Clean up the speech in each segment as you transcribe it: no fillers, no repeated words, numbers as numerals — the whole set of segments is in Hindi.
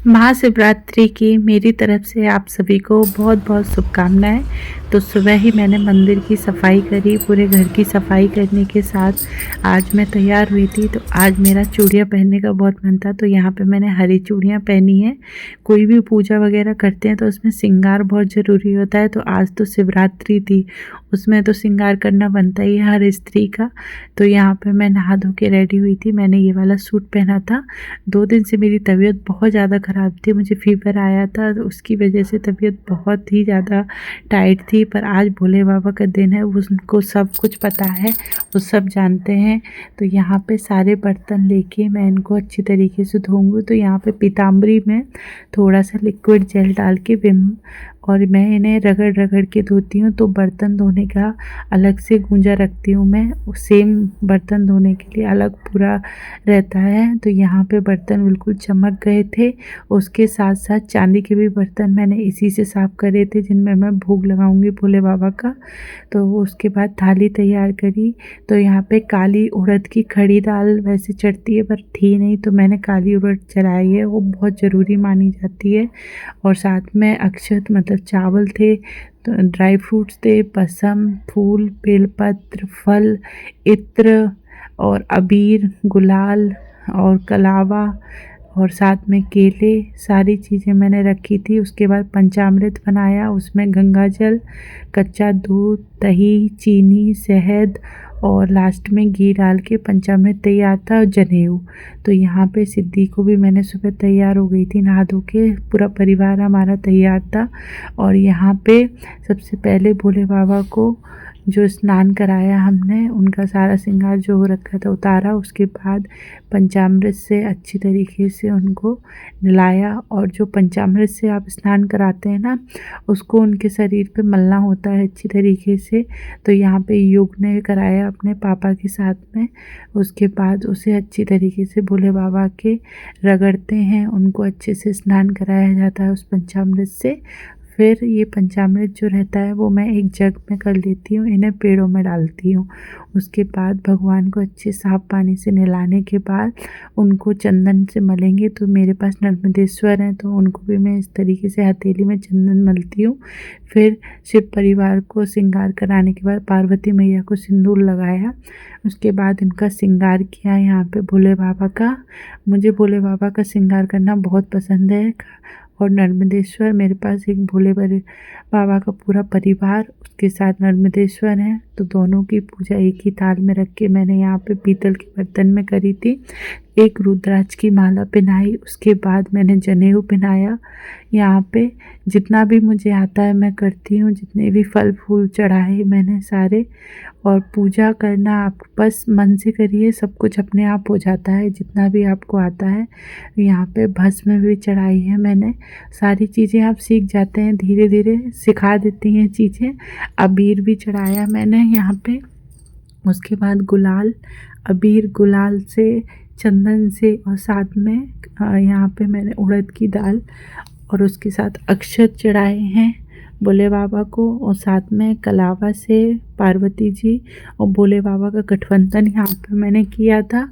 महाशिवरात्रि की मेरी तरफ से आप सभी को बहुत बहुत शुभकामनाएं। तो सुबह ही मैंने मंदिर की सफाई करी, पूरे घर की सफाई करने के साथ आज मैं तैयार हुई थी। तो आज मेरा चूड़ियाँ पहनने का बहुत मन था, तो यहाँ पे मैंने हरी चूड़ियाँ पहनी हैं। कोई भी पूजा वगैरह करते हैं तो उसमें श्रृंगार बहुत ज़रूरी होता है। तो आज तो शिवरात्रि थी, उसमें तो श्रृंगार करना बनता ही है हर स्त्री का। तो यहाँ पे मैं नहा धो के रेडी हुई थी। मैंने ये वाला सूट पहना था। 2 दिन से मेरी तबीयत बहुत ज़्यादा ख़राब थी, मुझे फ़ीवर आया था, तो उसकी वजह से तबीयत बहुत ही ज़्यादा टाइट थी। पर आज भोले बाबा का दिन है, उनको सब कुछ पता है, वो सब जानते हैं। तो यहाँ पे सारे बर्तन लेके मैं इनको अच्छी तरीके से धोऊंगी। तो यहाँ पे पीताम्बरी में थोड़ा सा लिक्विड जेल डाल के विम और मैं इन्हें रगड़ रगड़ के धोती हूँ। तो बर्तन धोने का अलग से गूंजा रखती हूँ मैं, सेम बर्तन धोने के लिए अलग पूरा रहता है। तो यहाँ पे बर्तन बिल्कुल चमक गए थे। उसके साथ साथ चांदी के भी बर्तन मैंने इसी से साफ़ करे थे, जिनमें मैं भोग लगाऊंगी भोले बाबा का। तो उसके बाद थाली तैयार करी। तो यहाँ पे काली उड़द की खड़ी दाल वैसे चढ़ती है पर थी नहीं, तो मैंने काली उड़द चढ़ाई है, वो बहुत ज़रूरी मानी जाती है। और साथ में अक्षत मतलब चावल थे, तो ड्राई फ्रूट्स थे, पसम, फूल, बेलपत्र, फल, इत्र और अबीर, गुलाल और कलावा और साथ में केले, सारी चीज़ें मैंने रखी थी। उसके बाद पंचामृत बनाया, उसमें गंगा जल, कच्चा दूध, दही, चीनी, शहद और लास्ट में घी डाल के पंचामृत तैयार था, और जनेऊ। तो यहाँ पे सिद्धि को भी मैंने सुबह तैयार हो गई थी नहा धो के, पूरा परिवार हमारा तैयार था। और यहाँ पे सबसे पहले भोले बाबा को जो स्नान कराया हमने, उनका सारा श्रृंगार जो हो रखा था उतारा। उसके बाद पंचामृत से अच्छी तरीके से उनको नहलाया। और जो पंचामृत से आप स्नान कराते हैं ना, उसको उनके शरीर पे मलना होता है अच्छी तरीके से। तो यहाँ पे युग ने कराया अपने पापा के साथ में। उसके बाद उसे अच्छी तरीके से भोले बाबा के रगड़ते हैं, उनको अच्छे से स्नान कराया जाता है उस पंचामृत से। फिर ये पंचामृत जो रहता है वो मैं एक जग में कर लेती हूँ, इन्हें पेड़ों में डालती हूँ। उसके बाद भगवान को अच्छे साफ पानी से नहलाने के बाद उनको चंदन से मलेंगे। तो मेरे पास नर्मदेश्वर हैं, तो उनको भी मैं इस तरीके से हथेली में चंदन मलती हूँ। फिर शिव परिवार को श्रृंगार कराने के बाद पार्वती मैया को सिंदूर लगाया। उसके बाद इनका श्रृंगार किया यहाँ पे भोले बाबा का। मुझे भोले बाबा का श्रृंगार करना बहुत पसंद है। और नर्मदेश्वर मेरे पास एक भोले बाबा का पूरा परिवार, उसके साथ नर्मदेश्वर हैं, तो दोनों की पूजा एक ही थाल में रख के मैंने यहाँ पे पीतल के बर्तन में करी थी। एक रुद्राक्ष की माला पहनाई, उसके बाद मैंने जनेऊ पहनाया। यहाँ पे जितना भी मुझे आता है मैं करती हूँ, जितने भी फल फूल चढ़ाए मैंने सारे। और पूजा करना आप बस मन से करिए, सब कुछ अपने आप हो जाता है जितना भी आपको आता है। यहाँ पे भस्म भी चढ़ाई है मैंने। सारी चीज़ें आप सीख जाते हैं, धीरे धीरे सिखा देती हैं चीज़ें। अबीर भी चढ़ाया मैंने यहाँ पे। उसके बाद गुलाल, अबीर गुलाल से, चंदन से, और साथ में यहाँ पे मैंने उड़द की दाल और उसके साथ अक्षत चढ़ाए हैं भोले बाबा को। और साथ में कलावा से पार्वती जी और भोले बाबा का गठबंधन यहाँ पे मैंने किया था।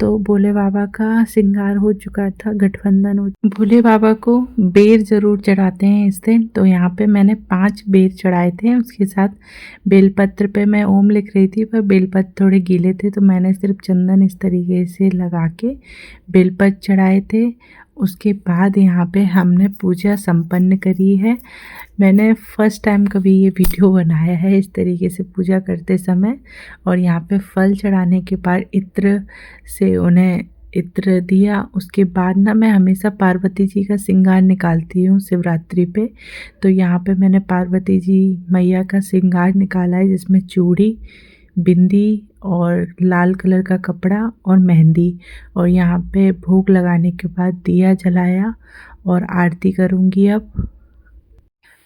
तो भोले बाबा का श्रृंगार हो चुका था, गठबंधन हो। भोले बाबा को बेर ज़रूर चढ़ाते हैं इस दिन, तो यहाँ पे मैंने 5 बेर चढ़ाए थे। उसके साथ बेलपत्र पे मैं ओम लिख रही थी, पर बेलपत्र थोड़े गीले थे, तो मैंने सिर्फ चंदन इस तरीके से लगा के बेलपत्र चढ़ाए थे। उसके बाद यहाँ पे हमने पूजा संपन्न करी है। मैंने फ़र्स्ट टाइम कभी ये वीडियो बनाया है इस तरीके से पूजा करते समय। और यहाँ पे फल चढ़ाने के बाद इत्र से उन्हें इत्र दिया। उसके बाद ना मैं हमेशा पार्वती जी का श्रृंगार निकालती हूँ शिवरात्रि पे। तो यहाँ पे मैंने पार्वती जी मैया का श्रृंगार निकाला है, जिसमें चूड़ी, बिंदी और लाल कलर का कपड़ा और मेहंदी। और यहाँ पे भोग लगाने के बाद दिया जलाया और आरती करूँगी अब।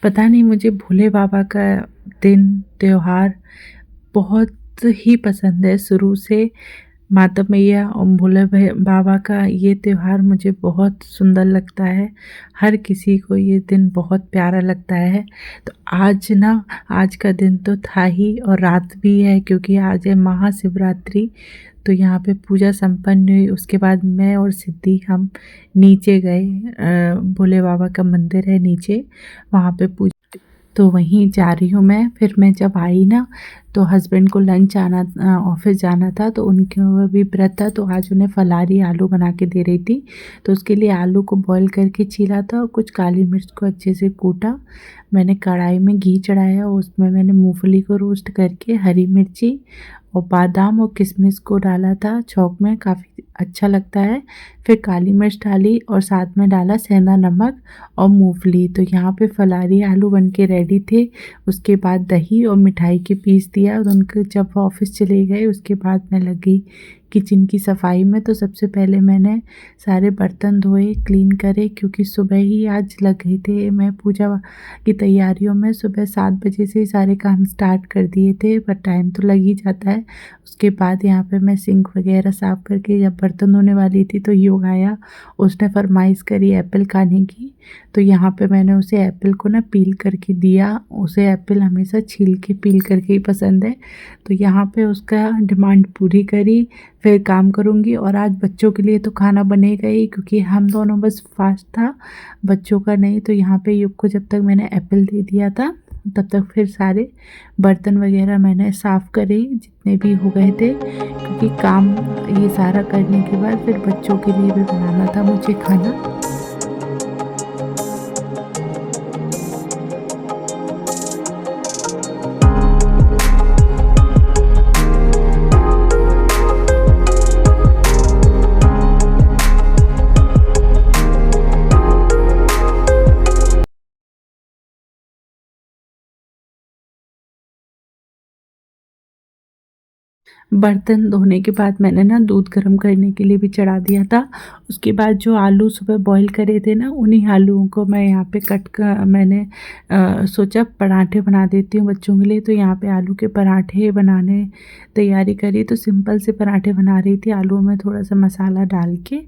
पता नहीं, मुझे भोले बाबा का दिन त्यौहार बहुत ही पसंद है शुरू से। माता मैया और भोले बाबा का ये त्यौहार मुझे बहुत सुंदर लगता है। हर किसी को ये दिन बहुत प्यारा लगता है। तो आज का दिन तो था ही, और रात भी है क्योंकि आज है महाशिवरात्रि। तो यहाँ पे पूजा संपन्न हुई। उसके बाद मैं और सिद्धि हम नीचे गए, भोले बाबा का मंदिर है नीचे, वहाँ पे पूजा, तो वहीं जा रही हूँ मैं। फिर मैं जब आई ना तो हस्बैंड को लंच आना, ऑफिस जाना था, तो उनके भी व्रत था, तो आज उन्हें फलारी आलू बना के दे रही थी। तो उसके लिए आलू को बॉईल करके छीला था और कुछ काली मिर्च को अच्छे से कूटा। मैंने कढ़ाई में घी चढ़ाया, उसमें मैंने मूंगफली को रोस्ट करके हरी मिर्ची और बादाम और किशमिश को डाला था छौंक में, काफ़ी अच्छा लगता है। फिर काली मिर्च डाली और साथ में डाला सेंधा नमक और मूंगफली। तो यहाँ पे फलारी आलू बन के रेडी थे। उसके बाद दही और मिठाई के पीस दिया और उनके जब वो ऑफिस चले गए उसके बाद मैं लगी किचन की सफाई में। तो सबसे पहले मैंने सारे बर्तन धोए, क्लीन करे, क्योंकि सुबह ही आज लग गए थे मैं पूजा की तैयारियों में। सुबह 7 बजे से ही सारे काम स्टार्ट कर दिए थे, पर टाइम तो लग ही जाता है। उसके बाद यहाँ पे मैं सिंक वगैरह साफ़ करके जब बर्तन धोने वाली थी तो योग आया, उसने फरमाइश करी एप्पल खाने की। तो यहाँ पे मैंने उसे एप्पल को ना पील करके दिया, उसे एप्पल हमेशा छील के पील करके ही पसंद है। तो यहाँ पे उसका डिमांड पूरी करी, फिर काम करूँगी। और आज बच्चों के लिए तो खाना बनेगा ही, क्योंकि हम दोनों बस फास्ट था, बच्चों का नहीं। तो यहाँ पे युग को जब तक मैंने एप्पल दे दिया था तब तक फिर सारे बर्तन वगैरह मैंने साफ़ करे जितने भी हो गए थे, क्योंकि काम ये सारा करने के बाद फिर बच्चों के लिए भी बनाना था मुझे खाना। बर्तन धोने के बाद मैंने ना दूध गर्म करने के लिए भी चढ़ा दिया था। उसके बाद जो आलू सुबह बॉईल करे थे ना, उन्हीं आलूओं को मैं यहाँ पे कट कर मैंने सोचा पराठे बना देती हूँ बच्चों के लिए। तो यहाँ पे आलू के पराठे बनाने तैयारी करी। तो सिंपल से पराठे बना रही थी, आलूओं में थोड़ा सा मसाला डाल के,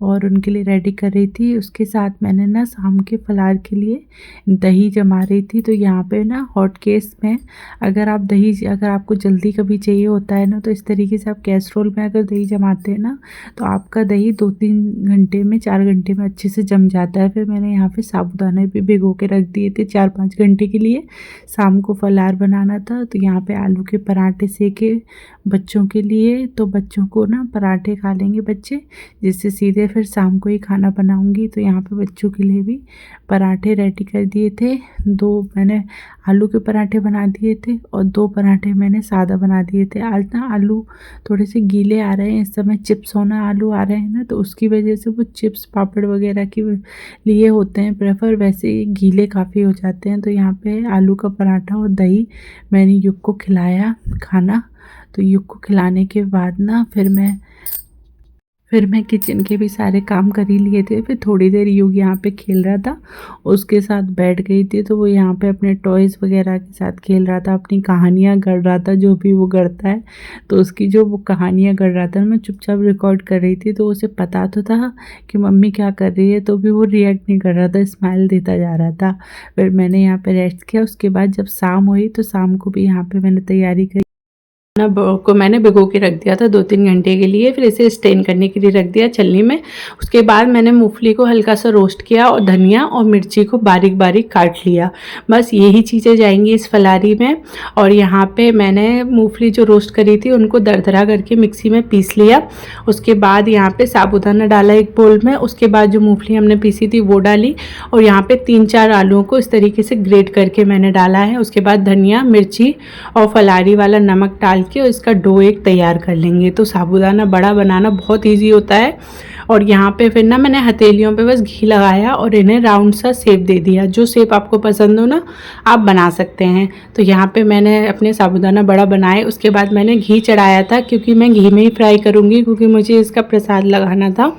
और उनके लिए रेडी कर रही थी। उसके साथ मैंने ना शाम के फलार के लिए दही जमा रही थी। तो यहाँ पे ना हॉट केस में अगर आपको जल्दी कभी चाहिए होता है ना, तो इस तरीके से आप कैसरोल में अगर दही जमाते हैं ना, तो आपका दही 2-3 घंटे में, 4 घंटे में अच्छे से जम जाता है। फिर मैंने यहाँ पे साबूदाने भी भिगो के रख दिए थे 4-5 घंटे के लिए, शाम को फलार बनाना था। तो यहाँ पे आलू के पराठे सेके बच्चों के लिए, तो बच्चों को ना पराठे खा लेंगे बच्चे, जिससे सीधे फिर शाम को ही खाना बनाऊंगी। तो यहाँ पे बच्चों के लिए भी पराठे रेडी कर दिए थे। 2 मैंने आलू के पराठे बना दिए थे और 2 पराठे मैंने सादा बना दिए थे। आज ना आलू थोड़े से गीले आ रहे हैं, इस समय चिप्स होना आलू आ रहे हैं ना, तो उसकी वजह से वो चिप्स पापड़ वगैरह के लिए होते हैं प्रेफर, वैसे ही गीले काफ़ी हो जाते हैं। तो यहाँ पे आलू का पराठा और दही मैंने युग को खिलाया खाना। तो युग को खिलाने के बाद ना फिर मैं किचन के भी सारे काम कर ही लिए थे। फिर थोड़ी देर युग यहाँ पे खेल रहा था, उसके साथ बैठ गई थी। तो वो यहाँ पे अपने टॉयज़ वगैरह के साथ खेल रहा था, अपनी कहानियाँ गढ़ रहा था, जो भी वो गढ़ता है। तो उसकी जो वो कहानियाँ गढ़ रहा था, मैं चुपचाप रिकॉर्ड कर रही थी। तो उसे पता तो था कि मम्मी क्या कर रही है, तो भी वो रिएक्ट नहीं कर रहा था, स्माइल देता जा रहा था। फिर मैंने यहाँ पर रेस्ट किया। उसके बाद जब शाम हुई तो शाम को भी यहाँ पर मैंने तैयारी करी ना, को मैंने भिगो के रख दिया था 2-3 घंटे के लिए, फिर इसे स्टेन करने के लिए रख दिया छलनी में। उसके बाद मैंने मूंगफली को हल्का सा रोस्ट किया और धनिया और मिर्ची को बारीक बारीक काट लिया। बस यही चीज़ें जाएंगी इस फलारी में। और यहाँ पे मैंने मूंगफली जो रोस्ट करी थी उनको दरदरा करके मिक्सी में पीस लिया। उसके बाद यहाँ पे साबूदाना डाला एक बोल में, उसके बाद जो मूंगफली हमने पीसी थी वो डाली, और यहाँ पे 3-4 आलूओं को इस तरीके से ग्रेट करके मैंने डाला है। उसके बाद धनिया, मिर्ची और फलारी वाला नमक डाल के इसका डो एक तैयार कर लेंगे। तो साबूदाना बड़ा बनाना बहुत इजी होता है। और यहाँ पे फिर ना मैंने हथेलियों पे बस घी लगाया और इन्हें राउंड सा शेप दे दिया। जो शेप आपको पसंद हो ना आप बना सकते हैं। तो यहाँ पे मैंने अपने साबूदाना बड़ा बनाए। उसके बाद मैंने घी चढ़ाया था, क्योंकि मैं घी में ही फ्राई करूँगी, क्योंकि मुझे इसका प्रसाद लगाना था।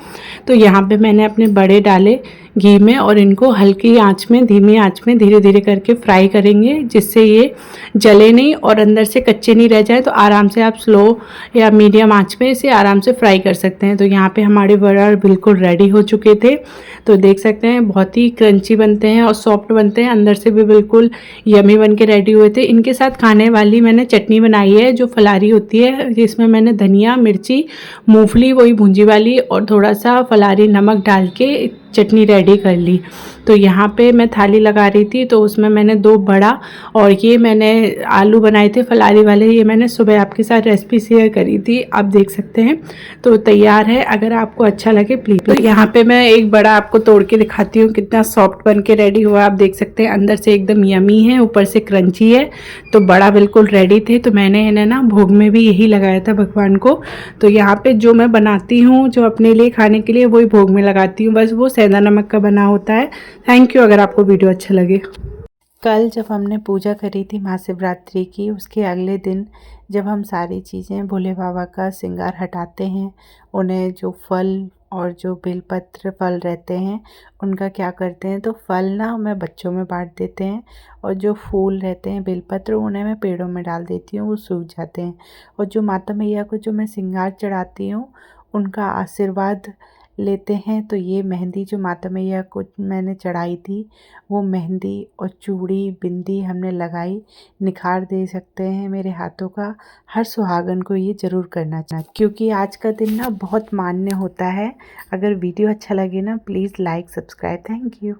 तो यहाँ पे मैंने अपने बड़े डाले घी में और इनको हल्की आंच में, धीमी आंच में धीरे धीरे करके फ्राई करेंगे, जिससे ये जले नहीं और अंदर से कच्चे नहीं रह जाए। तो आराम से आप स्लो या मीडियम आंच में इसे आराम से फ्राई कर सकते हैं। तो यहाँ पे हमारे वड़ा बिल्कुल रेडी हो चुके थे। तो देख सकते हैं बहुत ही क्रंची बनते हैं और सॉफ्ट बनते हैं, अंदर से भी बिल्कुल यमी बन के रेडी हुए थे। इनके साथ खाने वाली मैंने चटनी बनाई है जो फलारी होती है, जिसमें मैंने धनिया, मिर्ची, मूंगफली वही भूंजी वाली और थोड़ा सा फलारी नमक डाल के चटनी रेडी कर ली। तो यहाँ पे मैं थाली लगा रही थी, तो उसमें मैंने 2 बड़ा और ये मैंने आलू बनाए थे फलारी वाले, ये मैंने सुबह आपके साथ रेसिपी शेयर करी थी, आप देख सकते हैं। तो तैयार है, अगर आपको अच्छा लगे प्लीज़। तो यहाँ पे मैं एक बड़ा आपको तोड़ के दिखाती हूँ कितना सॉफ्ट बन के रेडी हुआ। आप देख सकते हैं अंदर से एकदम यमी है, ऊपर से क्रंची है। तो बड़ा बिल्कुल रेडी थे। तो मैंने इन्हें ना भोग में भी यही लगाया था भगवान को। तो यहाँ पे जो मैं बनाती हूँ जो अपने लिए खाने के लिए, वही भोग में लगाती हूँ, बस वो सेंधा नमक का बना होता है। Thank you. अगर आपको वीडियो अच्छा लगे। कल जब हमने पूजा करी थी महाशिवरात्रि की, उसके अगले दिन जब हम सारी चीज़ें भोले बाबा का श्रृंगार हटाते हैं, उन्हें जो फल और जो बेलपत्र फल रहते हैं उनका क्या करते हैं, तो फल ना मैं बच्चों में बांट देते हैं और जो फूल रहते हैं बेलपत्र उन्हें मैं पेड़ों में डाल देती हूँ, वो सूख जाते हैं। और जो माता मैया को जो मैं श्रृंगार चढ़ाती हूँ उनका आशीर्वाद लेते हैं। तो ये मेहंदी जो माता मैया को मैंने चढ़ाई थी, वो मेहंदी और चूड़ी, बिंदी हमने लगाई, निखार दे सकते हैं मेरे हाथों का। हर सुहागन को ये ज़रूर करना चाहिए, क्योंकि आज का दिन ना बहुत मान्य होता है। अगर वीडियो अच्छा लगे ना, please like, subscribe. Thank you.